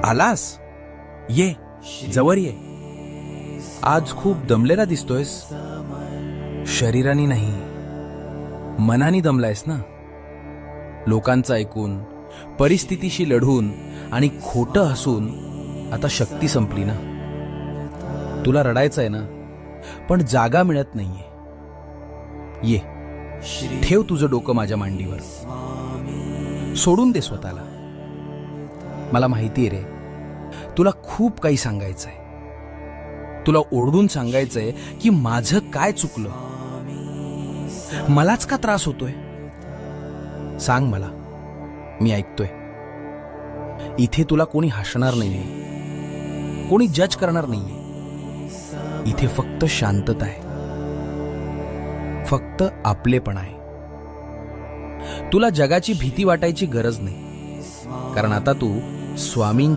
आलास? ये, जवळ ये. आज खूप दमलेला दिसतोयस. शरीराने नाही, मनाने दमलायस ना. लोकांचं ऐकून, परिस्थितीशी लढून आणि खोटं हसून आता शक्ती संपली ना. तुला रडायचंय ना, पण जागा मिळत नाहीये. ये, ठेव तुझं डोकं माझ्या मांडीवर. सोडून दे स्वतःला. मला माहितीये रे, तुला खूप काही सांगायचंय. तुला ओरडून सांगायचंय की माझं काय चुकलं, मलाच का त्रास होतोय. सांग मला, मी ऐकतोय. इथे तुला कोणी हसणार नाहीये, कोणी जज करणार नाहीये. इथे फक्त शांतता आहे, फक्त आपलेपण आहे. तुला जगाची भीती वाटायची गरज नाही, कारण आता तू स्वामींच्या